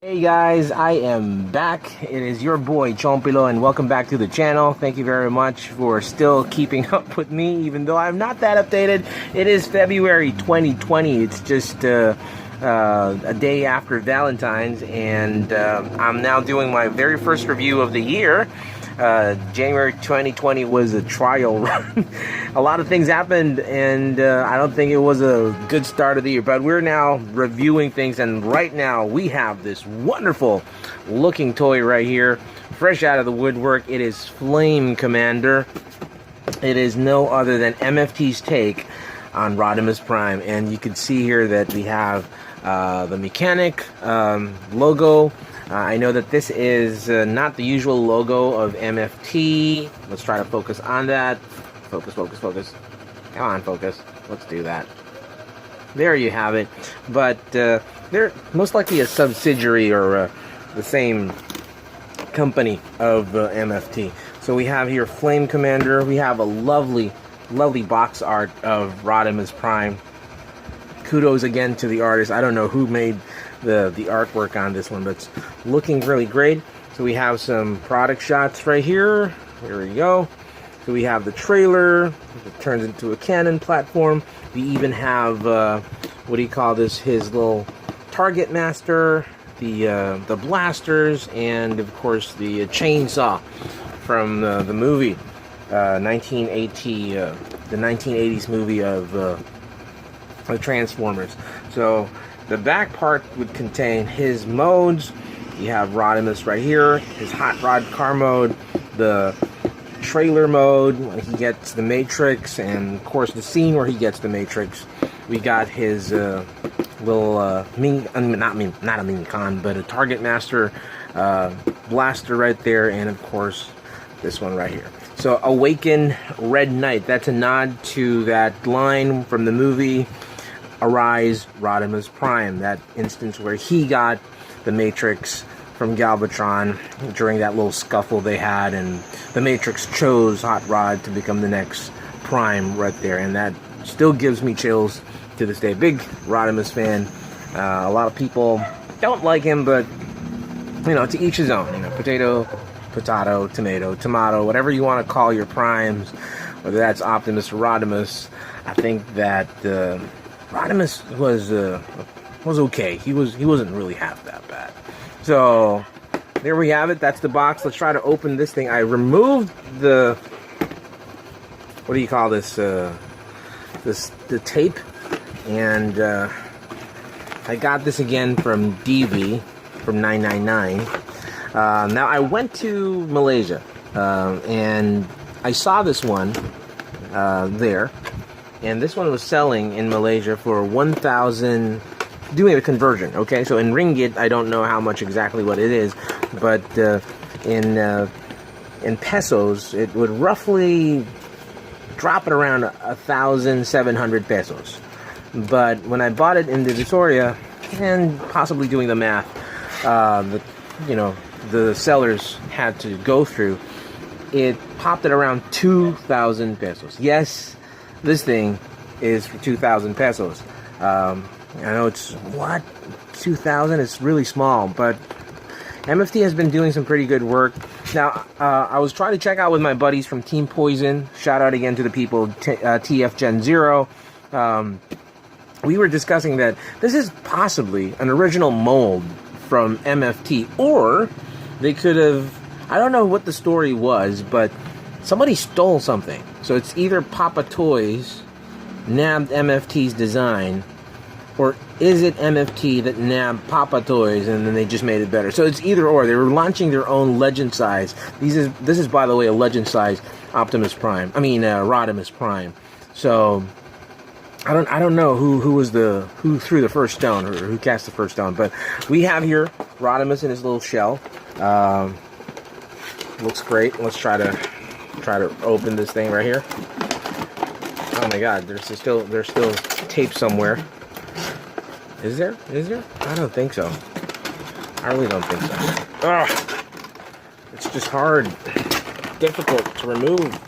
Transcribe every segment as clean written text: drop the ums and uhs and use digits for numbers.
Hey guys, I am back. It is your boy Chompilo and welcome back to the channel. Thank you very much for still keeping up with me even though I'm not that updated. It is February 2020. It's just a day after Valentine's and I'm now doing my very first review of the year. January 2020 was a trial run. A lot of things happened and I don't think it was a good start of the year, but we're now reviewing things, and right now we have this wonderful looking toy right here, fresh out of the woodwork. It is Flame Commander. It is no other than MFT's take on Rodimus Prime, and you can see here that we have the mechanic logo. I know that this is not the usual logo of MFT. Let's try to focus on that. Focus, focus, focus. Come on, focus. Let's do that. There you have it. But they're most likely a subsidiary or the same company of MFT. So we have here Flame Commander. We have a lovely, lovely box art of Rodimus Prime. Kudos again to the artist. I don't know who made the artwork on this one, but it's looking really great. So we have some product shots right here. Here we go. So we have the trailer. It turns into a cannon platform. We even have what do you call this? His little target master, the blasters, and of course the chainsaw from the movie 1980, the 1980s movie of the Transformers. So the back part would contain his modes. You have Rodimus right here, his hot rod car mode, the trailer mode when he gets the Matrix, and of course the scene where he gets the Matrix. We got his little not a mini con, but a target master blaster right there, and of course this one right here. So Awaken Red Knight, that's a nod to that line from the movie Arise, Rodimus Prime, that instance where he got the Matrix from Galvatron during that little scuffle they had, and the Matrix chose Hot Rod to become the next Prime right there, and that still gives me chills to this day. Big Rodimus fan. A lot of people don't like him, but you know, to each his own. You know, potato, potato, tomato, tomato, whatever you want to call your primes, whether that's Optimus or Rodimus. I think that Rodimus was okay. He wasn't really half that bad. So there we have it. That's the box. Let's try to open this thing. I removed the, what do you call this? The tape, and I got this again from DV from 999. Now I went to Malaysia and I saw this one there. And this one was selling in Malaysia for 1,000, doing a conversion, okay? So in ringgit, I don't know how much exactly what it is, but in pesos, it would roughly drop at around 1,700 pesos. But when I bought it in Divisoria, and possibly doing the math, the sellers had to go through, it popped at around 2,000 pesos. Yes, this thing is for 2,000 pesos. I know it's, what? 2,000? It's really small, but MFT has been doing some pretty good work. Now, I was trying to check out with my buddies from Team Poison. Shout out again to the people, TF Gen 0. We were discussing that this is possibly an original mold from MFT, or they could have, I don't know what the story was, but somebody stole something. So it's either Papa Toys nabbed MFT's design, or is it MFT that nabbed Papa Toys and then they just made it better? So it's either or. They were launching their own legend size. This is by the way a legend size Optimus Prime. I mean Rodimus Prime. So I don't know who threw the first stone, or who cast the first stone, but we have here Rodimus in his little shell. Looks great. Let's try to open this thing right here. Oh my God, there's still tape somewhere. Is there? I don't think so. I really don't think so. Ugh. It's just hard, difficult to remove.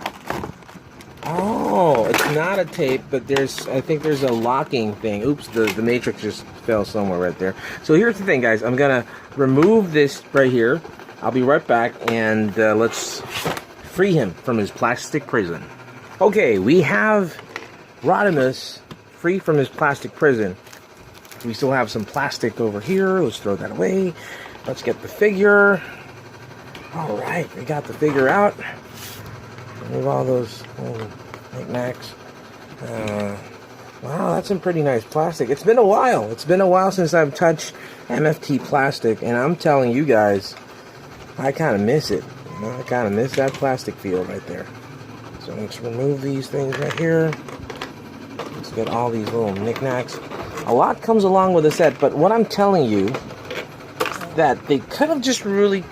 Oh, it's not a tape, but I think there's a locking thing. Oops, the matrix just fell somewhere right there. So here's the thing, guys. I'm gonna remove this right here. I'll be right back, and let's free him from his plastic prison. Okay, we have Rodimus free from his plastic prison. We still have some plastic over here. Let's throw that away. Let's get the figure. All right, we got the figure out. Remove all those knickknacks. Wow, that's some pretty nice plastic. It's been a while. It's been a while since I've touched MFT plastic, and I'm telling you guys, I kind of miss it. You know, I kind of miss that plastic feel right there. So let's remove these things right here. Let's get all these little knickknacks. A lot comes along with the set, but what I'm telling you, that they could have just really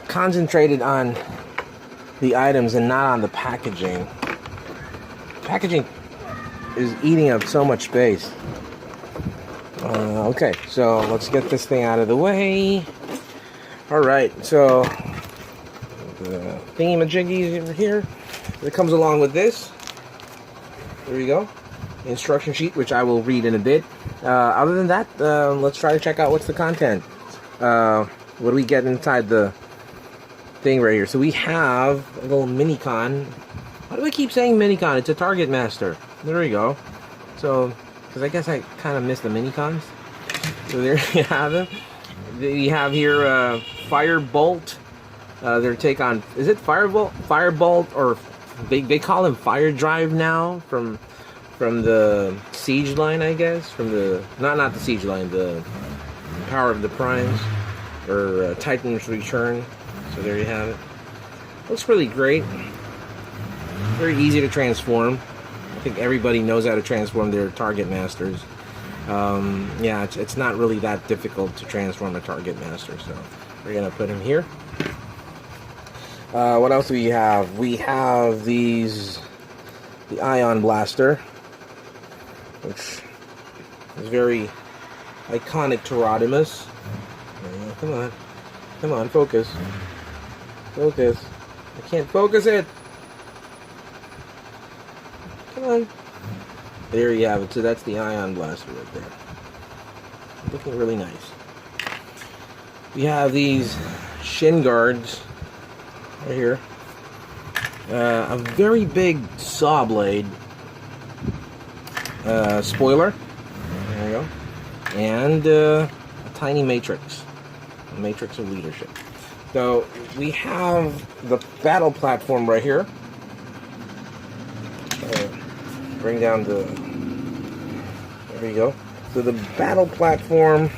concentrated on the items and not on the packaging. Packaging is eating up so much space. Okay, so let's get this thing out of the way. Alright, so the thingy-majiggy over here that comes along with this. There you go. Instruction sheet, which I will read in a bit. Other than that, let's try to check out what's the content. What do we get inside the thing right here? So we have a little mini-con. Why do I keep saying mini-con? It's a Target Master. There we go. So, because I guess I kind of miss the mini-cons. So there you have them. We have here Firebolt. Their take on, is it Firebolt, or they call him Fire Drive now from the Siege line, I guess. From the not the Siege line, the Power of the Primes, or Titan's Return. So there you have it. Looks really great. Very easy to transform. I think everybody knows how to transform their Target Masters. Yeah, it's not really that difficult to transform a Target Master. So we're gonna put him here. What else do we have? We have the Ion Blaster, which is very iconic to Rodimus. Come on, focus. Focus. I can't focus it. Come on. There you have it. So that's the Ion Blaster right there. Looking really nice. We have these shin guards right here. A very big saw blade. Spoiler. There you go. And a tiny matrix. A matrix of leadership. So we have the battle platform right here. Bring down the... There you go. So the battle platform,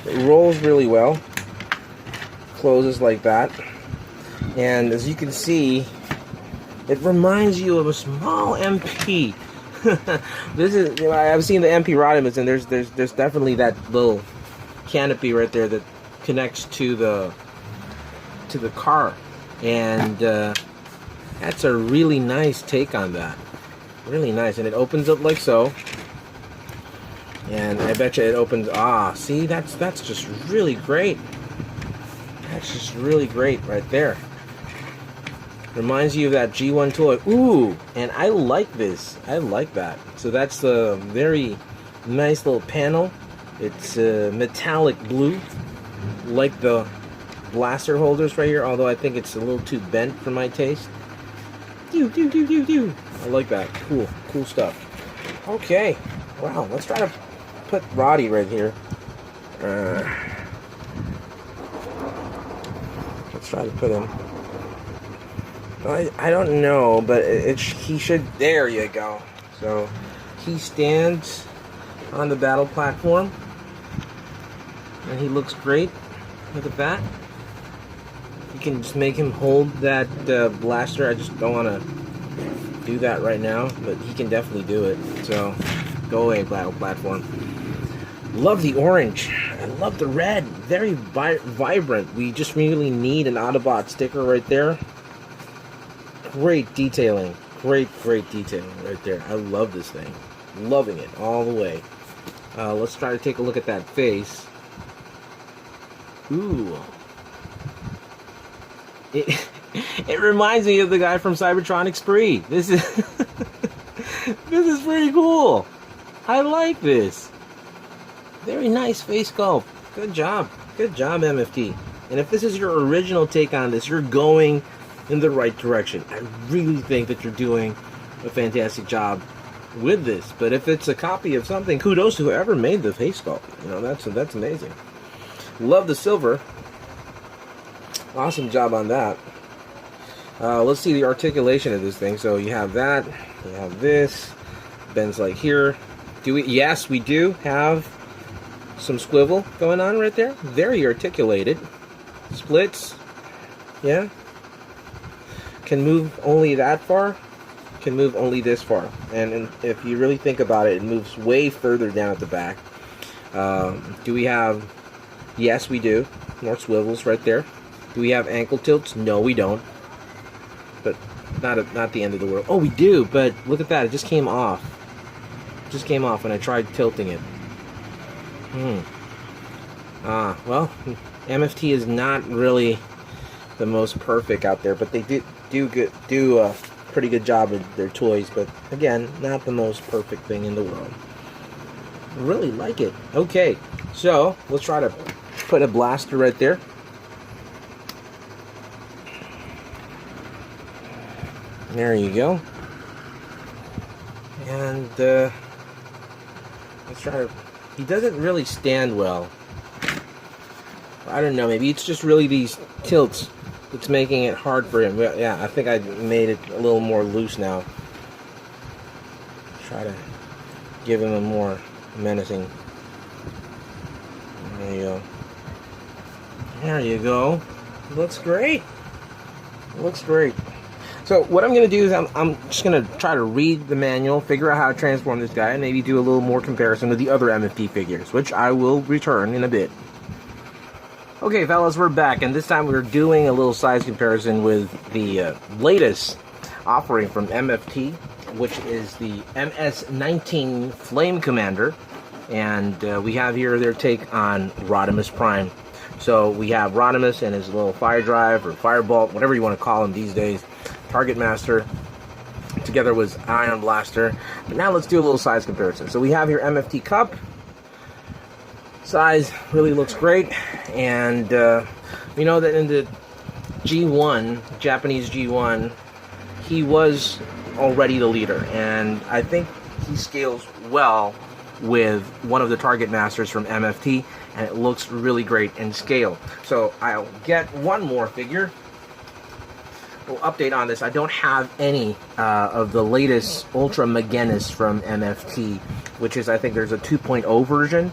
it rolls really well. Closes like that. And as you can see, it reminds you of a small MP. This is, you know, I've seen the MP Rodimus, and there's definitely that little canopy right there that connects to the car, and that's a really nice take on that. Really nice, and it opens up like so. And I bet you it opens. See, that's just really great. That's just really great right there. Reminds you of that G1 toy. Ooh, and I like this. I like that. So that's a very nice little panel. It's metallic blue, like the blaster holders right here. Although I think it's a little too bent for my taste. I like that. Cool stuff. Okay. Wow. Let's try to put Roddy right here. Let's try to put him. I don't know, but he should. There you go. So he stands on the battle platform, and he looks great. Look at that. You can just make him hold that blaster. I just don't want to do that right now, but he can definitely do it. So go away, battle platform. Love the orange. I love the red. Very vibrant. We just really need an Autobot sticker right there. Great detailing. Great detailing right there. I love this thing. Loving it all the way. Let's try to take a look at that face. Ooh. It, it reminds me of the guy from Cybertronic Spree. This is this is pretty cool. I like this. Very nice face sculpt. Good job. Good job, MFT. And if this is your original take on this, you're going in the right direction. I really think that you're doing a fantastic job with this. But if it's a copy of something, kudos to whoever made the face sculpt. You know, that's amazing. Love the silver. Awesome job on that. Let's see the articulation of this thing. So you have that, you have this, bends like here. Do we? Yes, we do have some swivel going on right there. Very articulated. Splits. Yeah. Can move only that far. Can move only this far. And if you really think about it, it moves way further down at the back. Do we have? Yes, we do. More swivels right there. Do we have ankle tilts? No, we don't. But not the end of the world. Oh, we do, but look at that. It just came off. It just came off when I tried tilting it. Well, MFT is not really the most perfect out there, but they do a pretty good job with their toys, but again, not the most perfect thing in the world. Really like it. Okay, so let's try to put a blaster right there. There you go. And let's try to... He doesn't really stand well. I don't know, maybe it's just really these tilts that's making it hard for him. Yeah, I think I made it a little more loose now. Try to give him a more menacing... There you go. There you go. Looks great. Looks great. So what I'm going to do is I'm just going to try to read the manual, figure out how to transform this guy, and maybe do a little more comparison with the other MFT figures, which I will return in a bit. Okay, fellas, we're back, and this time we're doing a little size comparison with the latest offering from MFT, which is the MS-19 Flame Commander, and we have here their take on Rodimus Prime. So we have Rodimus and his little fire drive or firebolt, whatever you want to call him these days. Target Master together with Ion Blaster. But now let's do a little size comparison. So we have here MFT Cup. Size really looks great, and we know that in the G1, Japanese G1, he was already the leader, and I think he scales well with one of the Target Masters from MFT, and it looks really great in scale. So I'll get one more figure. We'll update on this. I don't have any of the latest Ultra Magennis from MFT, which is, I think there's a 2.0 version.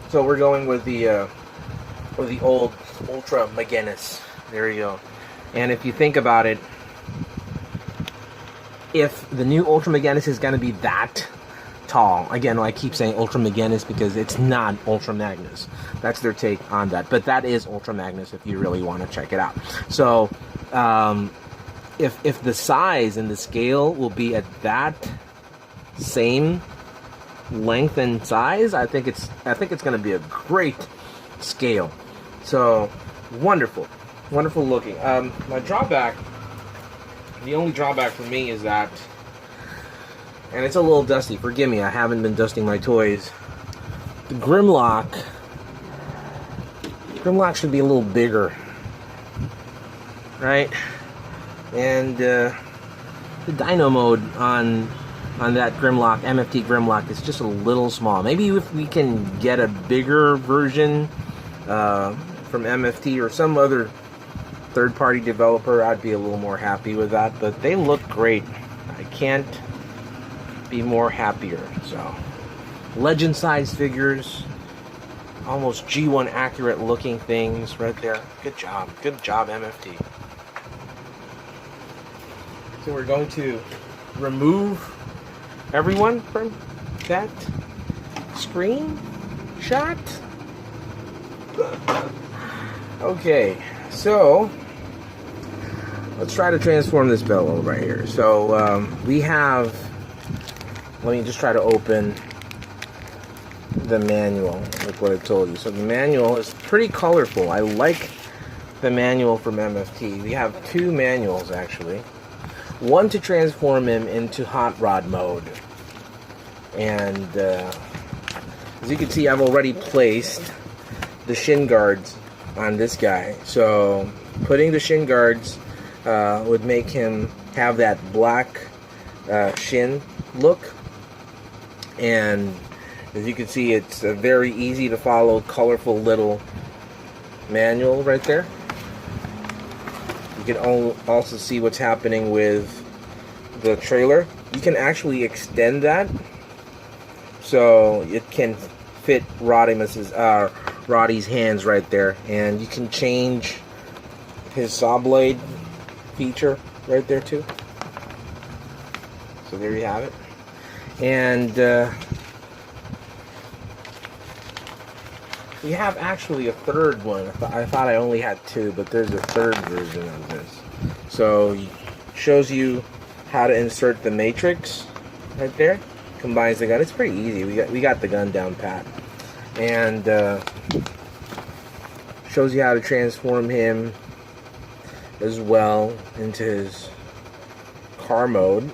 So we're going with the old Ultra Magennis. There you go. And if you think about it, if the new Ultra Magennis is going to be that tall, again, I keep saying Ultra Magennis because it's not Ultra Magnus. That's their take on that. But that is Ultra Magnus if you really want to check it out. So if the size and the scale will be at that same length and size, I think it's going to be a great scale. So wonderful looking. My drawback, the only drawback for me is that, and it's a little dusty, forgive me, I haven't been dusting my toys. The Grimlock should be a little bigger, right? And the Dino mode on that Grimlock, MFT Grimlock, is just a little small. Maybe if we can get a bigger version from MFT or some other third-party developer, I'd be a little more happy with that. But they look great. I can't be more happier. So, legend-size figures, almost G1 accurate looking things right there. Good job, MFT. So we're going to remove everyone from that screen shot. Okay, so let's try to transform this bellow right here. So we have, let me just try to open the manual, like what I told you. So the manual is pretty colorful. I like the manual from MFT. We have two manuals actually. One to transform him into hot rod mode. And as you can see, I've already placed the shin guards on this guy. So putting the shin guards would make him have that black shin look. And as you can see, it's a very easy to follow, colorful little manual right there. You can also see what's happening with the trailer. You can actually extend that so it can fit Roddy's hands right there, and you can change his saw blade feature right there too. So there you have it. And we have actually a third one. I thought I only had two, but there's a third version of this. So it shows you how to insert the matrix right there. Combines the gun. It's pretty easy. We got the gun down pat. And shows you how to transform him as well into his car mode.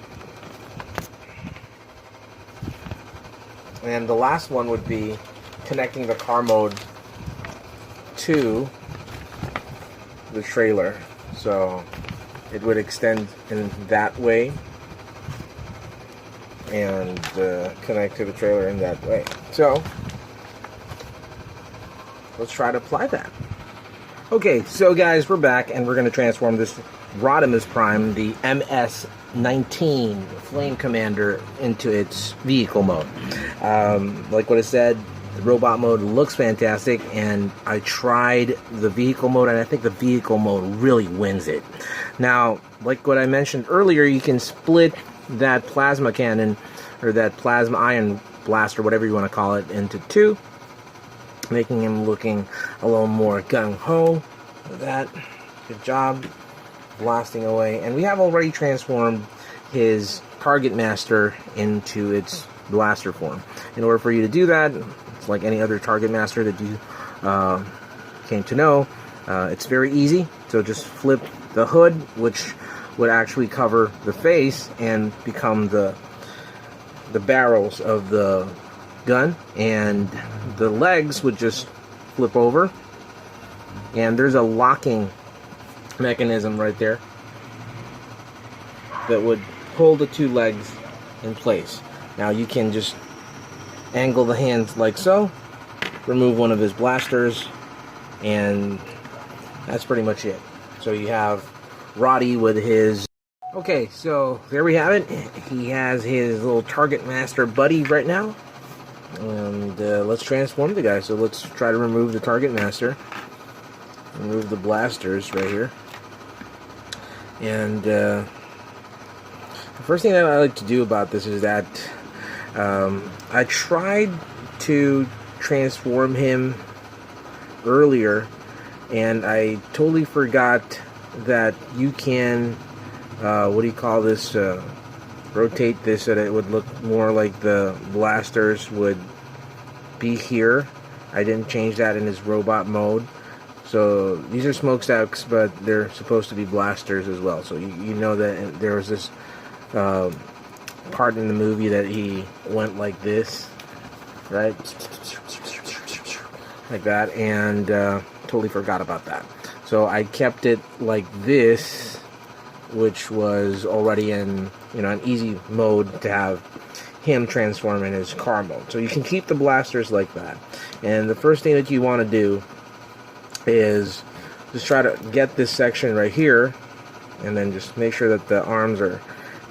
And the last one would be connecting the car mode to the trailer. So it would extend in that way and connect to the trailer in that way. So let's try to apply that. Okay, so guys, we're back and we're going to transform this Rodimus Prime, the MS-19 Flame Commander, into its vehicle mode. Like what I said, the robot mode looks fantastic, and I tried the vehicle mode, and I think the vehicle mode really wins it. Now, like what I mentioned earlier, you can split that plasma cannon, or that plasma ion blaster, whatever you want to call it, into two, making him looking a little more gung-ho. With that, good job, blasting away. And we have already transformed his target master into its blaster form. In order for you to do that, it's like any other target master that you came to know, it's very easy. So just flip the hood, which would actually cover the face and become the barrels of the gun, and the legs would just flip over, and there's a locking mechanism right there that would hold the two legs in place. Now you can just angle the hands like so, remove one of his blasters, and that's pretty much it. So you have Roddy with his... Okay, so there we have it. He has his little target master buddy right now. And let's transform the guy. So let's try to remove the target master. Remove the blasters right here. And the first thing that I like to do about this is that I tried to transform him earlier, and I totally forgot that you can, what do you call this, rotate this so that it would look more like the blasters would be here. I didn't change that in his robot mode. So these are smokestacks, but they're supposed to be blasters as well. So you know that there was this part in the movie that he went like this, right? Like that, and totally forgot about that. So I kept it like this, which was already in, you know, an easy mode to have him transform in his car mode. So you can keep the blasters like that. And the first thing that you want to do is just try to get this section right here, and then just make sure that the arms are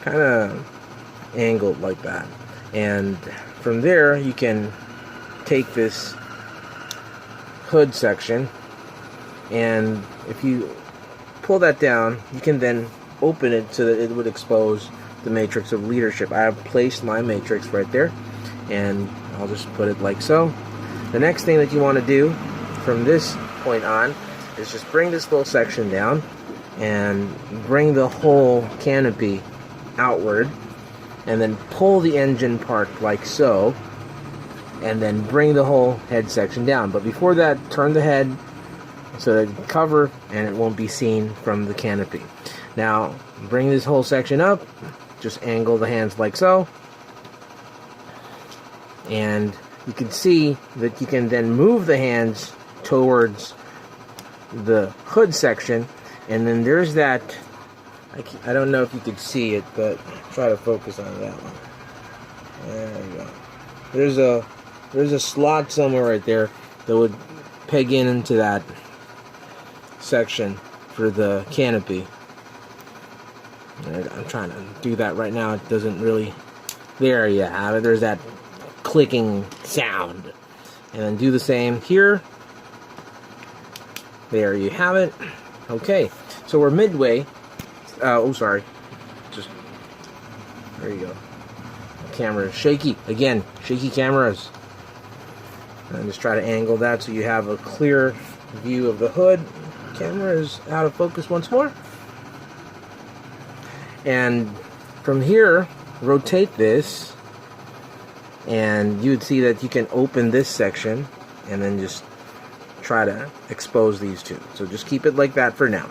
kind of angled like that. And from there you can take this hood section, and if you pull that down, you can then open it so that it would expose the matrix of leadership. I have placed my matrix right there, and I'll just put it like so. The next thing that you want to do from this point on is just bring this little section down and bring the whole canopy outward, and then pull the engine part like so, and then bring the whole head section down. But before that, turn the head so that it can cover and it won't be seen from the canopy. Now bring this whole section up, just angle the hands like so, and you can see that you can then move the hands towards the hood section, and then there's that, I don't know if you could see it, but try to focus on that one. There you go. There's a slot somewhere right there that would peg into that section for the canopy. I'm trying to do that right now. It doesn't really. There you have it. There's that clicking sound. And then do the same here. There you have it. Okay, so we're midway. Oh, sorry. Just there you go. The camera is shaky again. Shaky cameras. And just try to angle that so you have a clear view of the hood. Camera is out of focus once more. And from here, rotate this, and you would see that you can open this section and then just try to expose these two. So just keep it like that for now.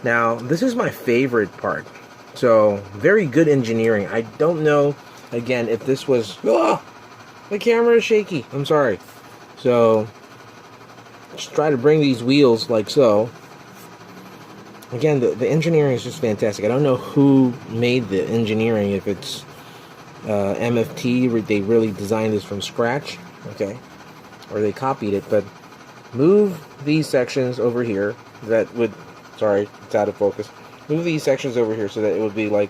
Now, this is my favorite part. So, very good engineering. I don't know, again, if this was... Oh, the camera is shaky. I'm sorry. So, just try to bring these wheels like so. Again, the engineering is just fantastic. I don't know who made the engineering, if it's MFT, they really designed this from scratch, okay, or they copied it, but move these sections over here that would, sorry, it's out of focus, move these sections over here so that it would be like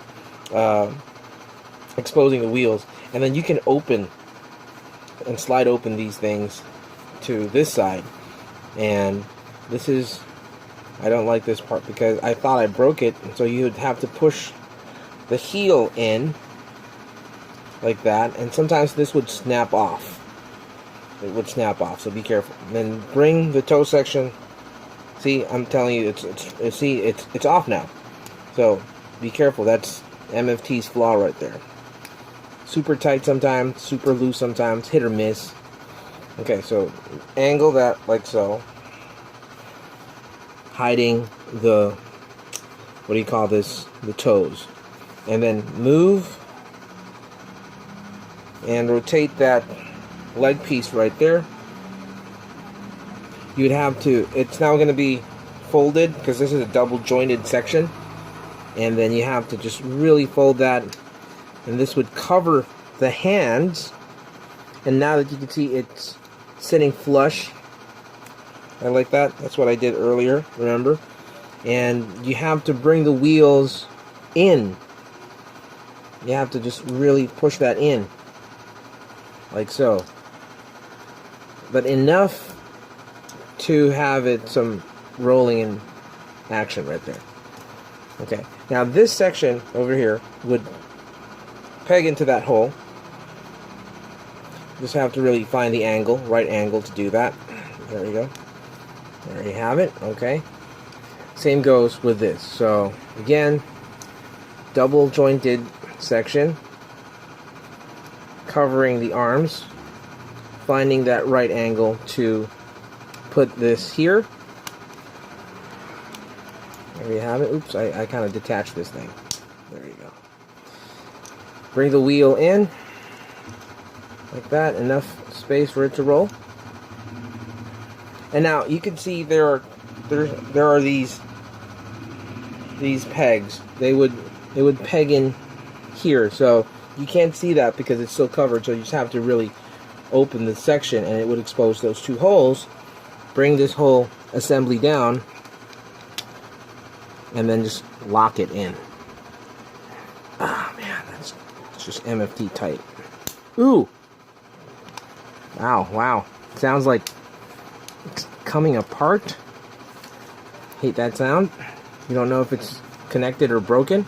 exposing the wheels, and then you can open and slide open these things to this side. And this is, I don't like this part because I thought I broke it, so you would have to push the heel in like that, and sometimes this would snap off. It would snap off, so be careful. And then bring the toe section. See, I'm telling you, it's off now. So be careful. That's MFT's flaw right there. Super tight sometimes, super loose sometimes, hit or miss. Okay, so angle that like so, hiding the, what do you call this, the toes, and then move and rotate that leg piece right there. You'd have to, it's now going to be folded because this is a double jointed section, and then you have to just really fold that, and this would cover the hands. And now that you can see it's sitting flush, I like that. That's what I did earlier, remember? And you have to bring the wheels in. You have to just really push that in, like so. But enough to have it some rolling in action right there. Okay, now this section over here would peg into that hole. Just have to really find the angle, right angle to do that. There you go. There you have it. Okay. Same goes with this. So again, double jointed section, covering the arms, finding that right angle to put this here. There you have it. Oops, I kind of detached this thing. There you go. Bring the wheel in like that, enough space for it to roll. And now you can see there are these pegs. They would peg in here, so you can't see that because it's still covered. So you just have to really open the section, and it would expose those two holes. Bring this whole assembly down, and then just lock it in. Ah, man, it's just MFT tight. Ooh. Wow. Sounds like it's coming apart. Hate that sound. You don't know if it's connected or broken,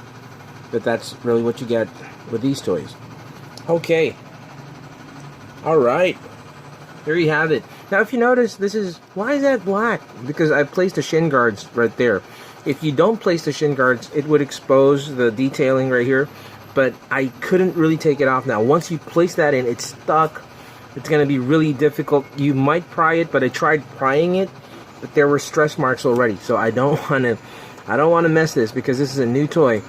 but that's really what you get with these toys. Okay. Alright. There you have it. Now if you notice, why is that black? Because I placed the shin guards right there. If you don't place the shin guards, it would expose the detailing right here, but I couldn't really take it off now. Once you place that in, it's stuck. It's going to be really difficult. You might pry it, but I tried prying it, but there were stretch marks already. So I don't want to mess this, because this is a new toy.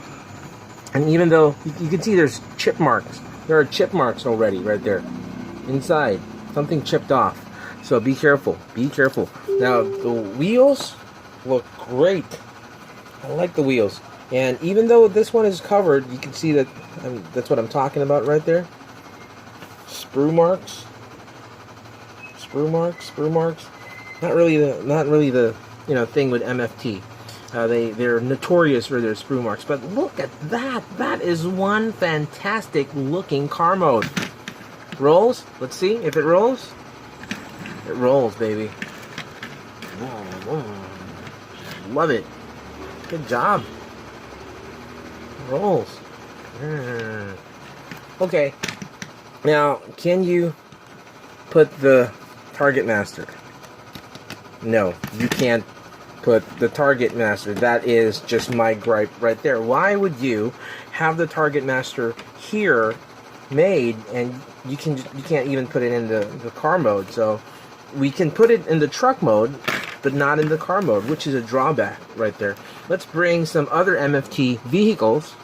And even though you can see there's chip marks, there are chip marks already right there inside. Something chipped off. So be careful. Be careful. Now the wheels look great. I like the wheels. And even though this one is covered, you can see that that's what I'm talking about right there. Sprue marks. Sprue marks. Sprue marks. Not really the thing with MFT. They're notorious for their sprue marks. But look at that. That is one fantastic looking car mode. Rolls. Let's see if it rolls. It rolls, baby. Love it. Good job. Rolls. Okay. Now, can you put the target master? No, you can't put the target master. That is just my gripe right there. Why would you have the target master here made, and you can't even put it in the car mode? So we can put it in the truck mode, but not in the car mode, which is a drawback right there. Let's bring some other MFT vehicles.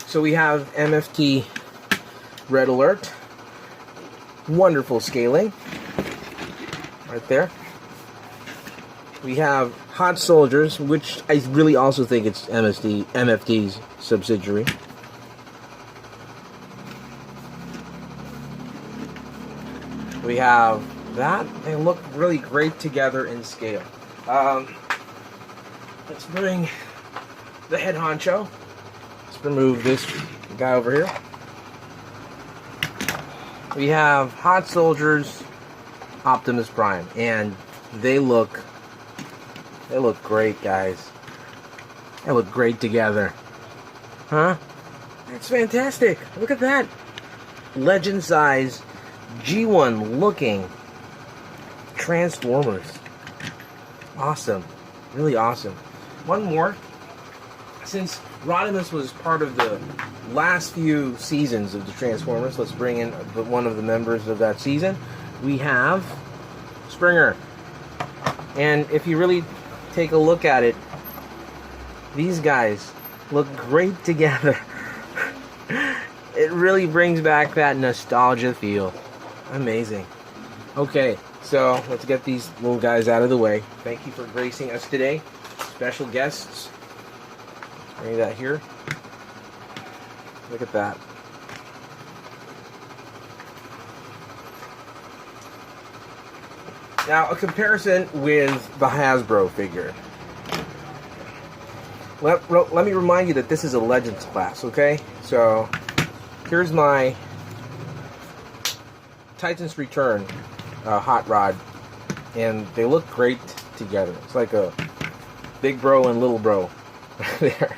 So we have MFT Red Alert. Wonderful scaling. Right there. We have Hot Soldiers, which I really also think it's MFT's subsidiary. We have that. They look really great together in scale. Let's bring the head honcho. Let's remove this guy over here. We have Hot Soldiers, Optimus Prime, and they look great, guys. They look great together. Huh? That's fantastic. Look at that. Legend size G1 looking Transformers. Awesome. Really awesome. One more. Since Rodimus was part of the last few seasons of the Transformers, let's bring in one of the members of that season. We have Springer. And if you really take a look at it, these guys look great together. It really brings back that nostalgia feel. Amazing. Okay, so let's get these little guys out of the way. Thank you for gracing us today. Special guests. Bring that here. Look at that. Now, a comparison with the Hasbro figure. Let me remind you that this is a Legends class, okay? So, here's my Titan's Return hot rod. And they look great together. It's like a big bro and little bro there.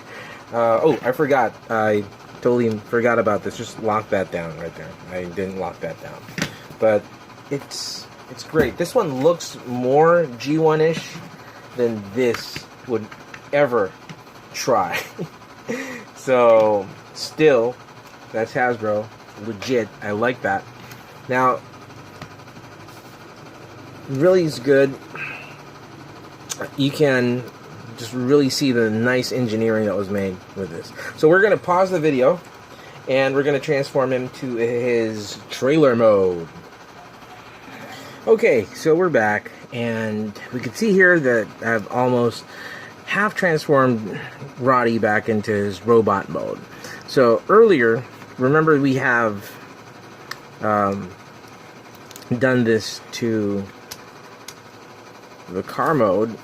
Oh, I forgot. I totally forgot about this. Just lock that down right there. I didn't lock that down. But it's great. This one looks more G1-ish than this would ever try. So, still, that's Hasbro. Legit. I like that. Now, really is good. You can just really see the nice engineering that was made with this. So we're going to pause the video, and we're going to transform him to his trailer mode. Okay, so we're back, and we can see here that I've almost half transformed Roddy back into his robot mode. So earlier, remember we have done this to the car mode.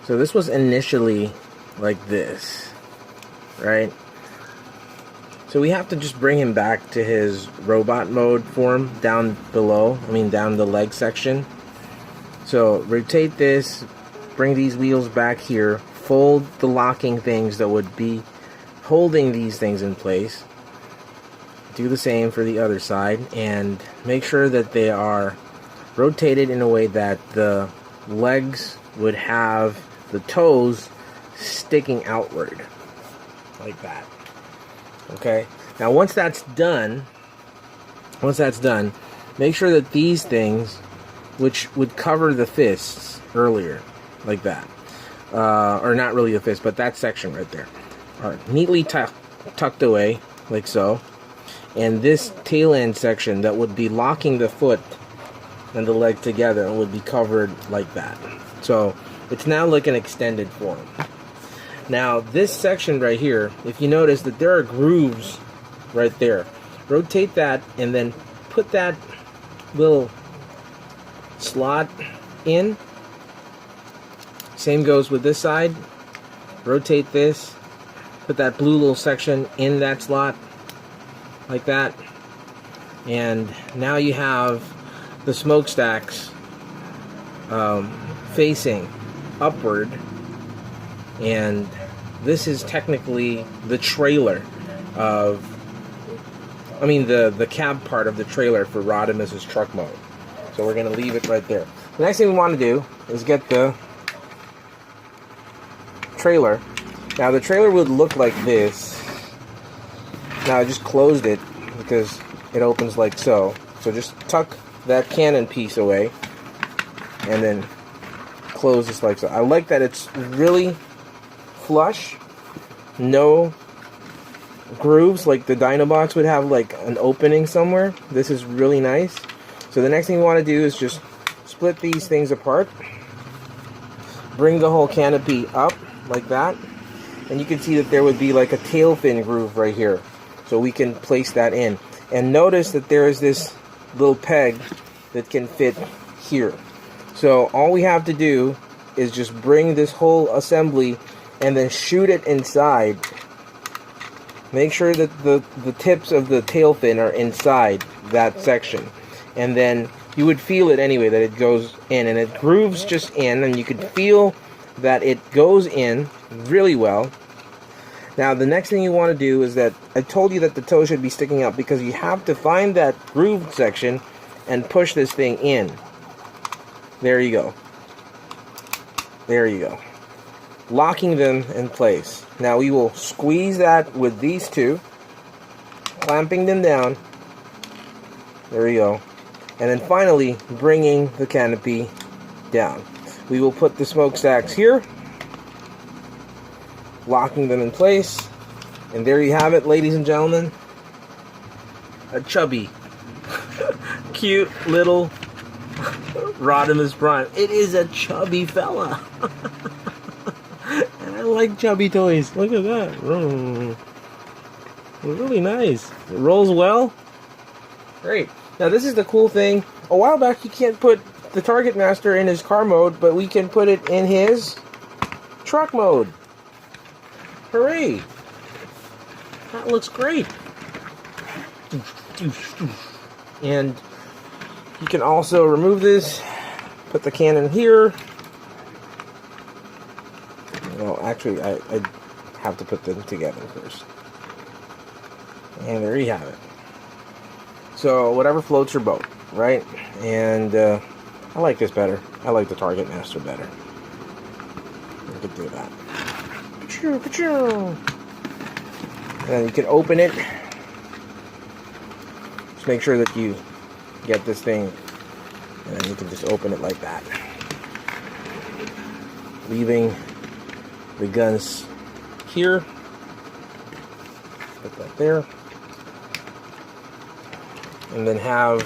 So this was initially like this, right? So we have to just bring him back to his robot mode form down below, down the leg section. So rotate this, bring these wheels back here, fold the locking things that would be holding these things in place. Do the same for the other side, and make sure that they are rotated in a way that the legs would have the toes sticking outward like that. Okay, now once that's done, Once that's done, make sure that these things, which would cover the fists earlier, like that, or not really the fist, but that section right there, are neatly tucked away, like so. And this tail end section that would be locking the foot and the leg together would be covered like that. So it's now like an extended form. Now this section right here, if you notice that there are grooves right there, rotate that and then put that little slot in. Same goes with this side. Rotate this, put that blue little section in that slot like that, and now you have the smokestacks facing upward, and this is technically the trailer of, I mean the cab part of the trailer for Rodimus's truck mode. So we're going to leave it right there. The next thing we want to do is get the trailer. Now the trailer would look like this. Now I just closed it because it opens like so. So just tuck that cannon piece away and then close this like so. I like that it's really flush, no grooves like the Dinobox would have, like an opening somewhere. This is really nice. So the next thing we want to do is just split these things apart, bring the whole canopy up like that, and you can see that there would be like a tail fin groove right here. So we can place that in. And notice that there is this little peg that can fit here. So all we have to do is just bring this whole assembly and then shoot it inside. Make sure that the tips of the tail fin are inside that section. And then you would feel it anyway, that it goes in. And it grooves just in, and you can feel that it goes in really well. Now the next thing you want to do is that, I told you that the toe should be sticking out because you have to find that groove section and push this thing in. There you go. There you go. Locking them in place. Now we will squeeze that with these two, clamping them down. There we go. And then finally bringing the canopy down. We will put the smokestacks here, locking them in place, and there you have it, ladies and gentlemen. A chubby, cute little Rodimus Prime. It is a chubby fella. And I like chubby toys. Look at that. Really nice. It rolls well. Great. Now this is the cool thing. A while back you can't put the Target Master in his car mode, but we can put it in his truck mode. Hooray! That looks great. And you can also remove this, put the cannon here. Well, actually, I have to put them together first. And there you have it. So, whatever floats your boat, right? And I like this better. I like the Target Master better. We could do that. And then you can open it. Just make sure that you get this thing, and then you can just open it like that, leaving the guns here. Put that there, and then have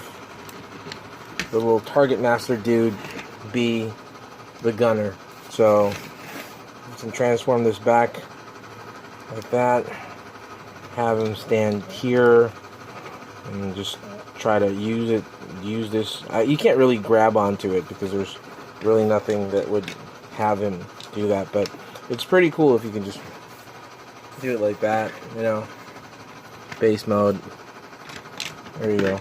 the little Target Master dude be the gunner. So you can transform this back like that, have him stand here, and just try to use this. You can't really grab onto it because there's really nothing that would have him do that, but it's pretty cool if you can just do it like that, you know. Base mode. There you go.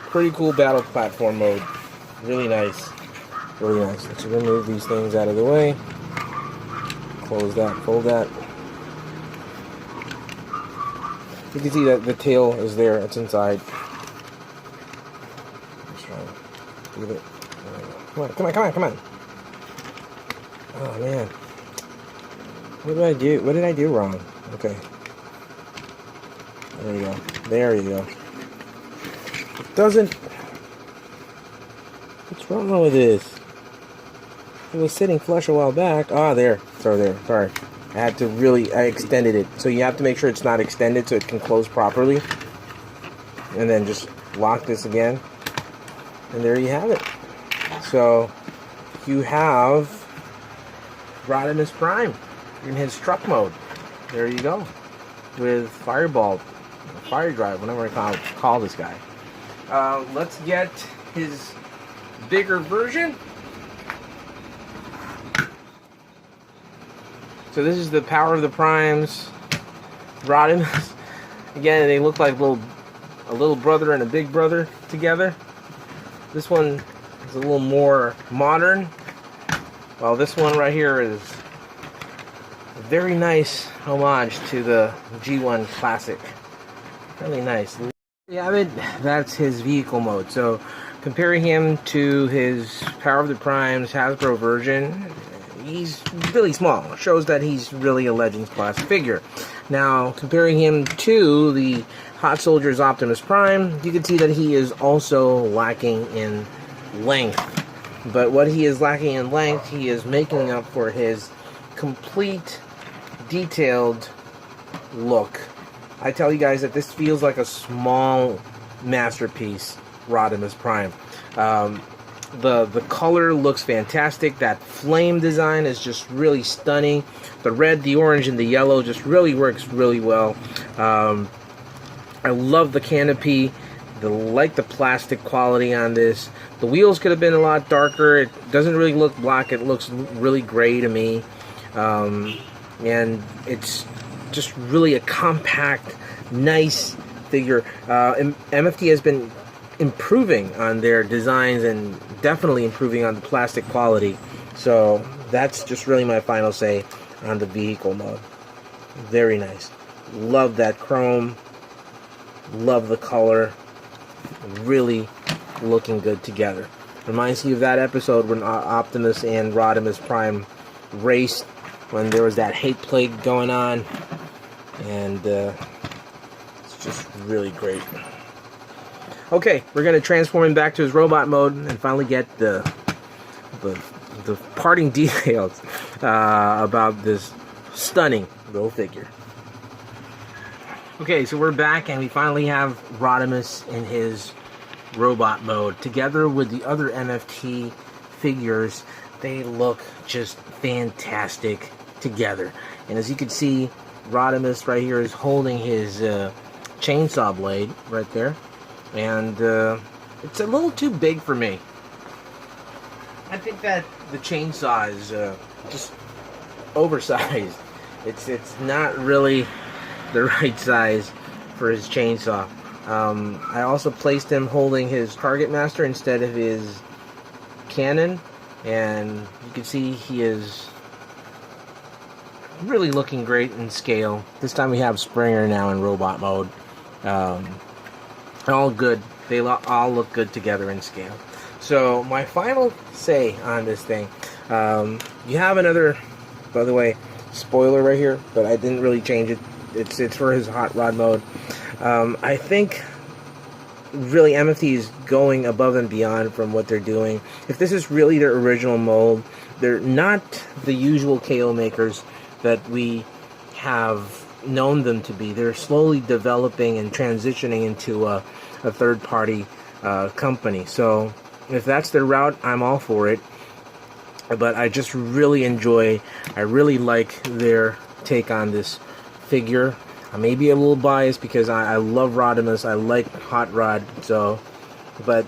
Pretty cool battle platform mode. Really nice. Really nice. Let's remove these things out of the way. Close that, fold that. You can see that the tail is there, it's inside. Let's try to get it. Come on, come on, come on, come on. Oh man. What did I do? What did I do wrong? Okay. There you go. There you go. It doesn't... What's wrong with this? It was sitting flush a while back. Ah, there. Sorry. I had to really... I extended it. So you have to make sure it's not extended so it can close properly. And then just lock this again. And there you have it. So you have Rodimus Prime in his truck mode. There you go. With Fireball, Fire Drive, whatever I call this guy. Let's get his bigger version. So this is the Power of the Primes. Rodimus. Again, they look like a little brother and a big brother together. This one is a little more modern, while this one right here is a very nice homage to the G1 Classic. Really nice. There you have it. That's his vehicle mode. So comparing him to his Power of the Primes Hasbro version, he's really small. It shows that he's really a Legends class figure. Now, comparing him to the Hot Soldiers Optimus Prime, you can see that he is also lacking in length. But what he is lacking in length, he is making up for his complete, detailed look. I tell you guys that this feels like a small masterpiece, Rodimus Prime. The color looks fantastic. That flame design is just really stunning. The red, the orange, and the yellow just really works really well. I love the canopy. Like the plastic quality on this. The wheels could have been a lot darker. It doesn't really look black. It looks really gray to me. And it's just really a compact, nice figure. MFT has been improving on their designs and definitely improving on the plastic quality. So that's just really my final say on the vehicle mode. Very nice. Love that chrome. Love the color. Really looking good together. Reminds me of that episode when Optimus and Rodimus Prime raced, when there was that hate plague going on, and it's just really great. Okay, we're going to transform him back to his robot mode and finally get the parting details about this stunning little figure. Okay, so we're back and we finally have Rodimus in his robot mode. Together with the other MFT figures, they look just fantastic together. And as you can see, Rodimus right here is holding his chainsaw blade right there. And it's a little too big for me. I think that the chainsaw is just oversized. It's not really the right size for his chainsaw. I also placed him holding his Target Master instead of his cannon, and you can see he is really looking great in scale. This time we have Springer now in robot mode. All good. They all look good together in scale. So my final say on this thing, you have another, by the way, spoiler right here, but I didn't really change it. It's for his hot rod mode. I think really MFT is going above and beyond from what they're doing. If this is really their original mold, they're not the usual KO makers that we have known them to be. They're slowly developing and transitioning into a third-party company. So if that's their route, I'm all for it. But I just really I really like their take on this figure. I may be a little biased because I love Rodimus. I like Hot Rod, so, but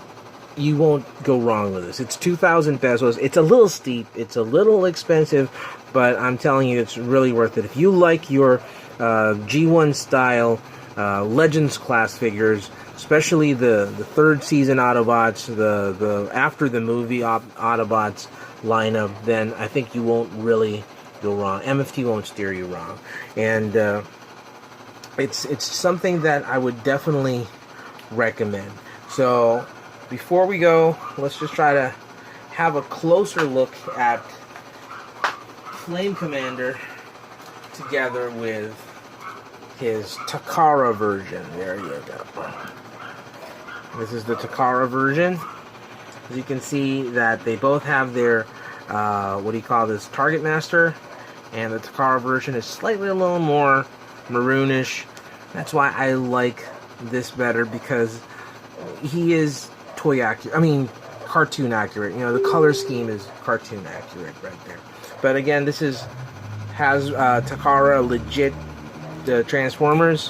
you won't go wrong with this. It's 2,000 pesos. It's a little steep. It's a little expensive, but I'm telling you, it's really worth it. If you like your G1 style Legends class figures, especially the third season Autobots, the after the movie Autobots lineup, then I think you won't really go wrong. MFT won't steer you wrong, and it's something that I would definitely recommend. So before we go, let's just try to have a closer look at Flame Commander together with his Takara version. There you go. This is the Takara version. As you can see that they both have their, what do you call this, Target Master. And the Takara version is slightly a little more maroonish. That's why I like this better, because he is toy accurate. I mean, cartoon accurate. You know, the color scheme is cartoon accurate right there. But again, this has Takara legit Transformers.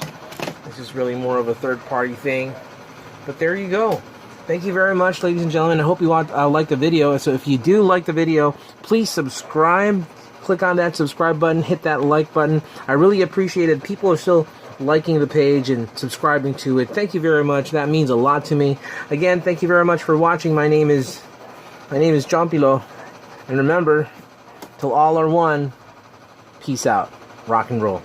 This is really more of a third-party thing. But there you go. Thank you very much, ladies and gentlemen. I hope you like the video. So if you do like the video, please subscribe. Click on that subscribe button. Hit that like button. I really appreciate it. People are still liking the page and subscribing to it. Thank you very much. That means a lot to me. Again, thank you very much for watching. My name is Chompilo. And remember, till all are one, peace out. Rock and roll.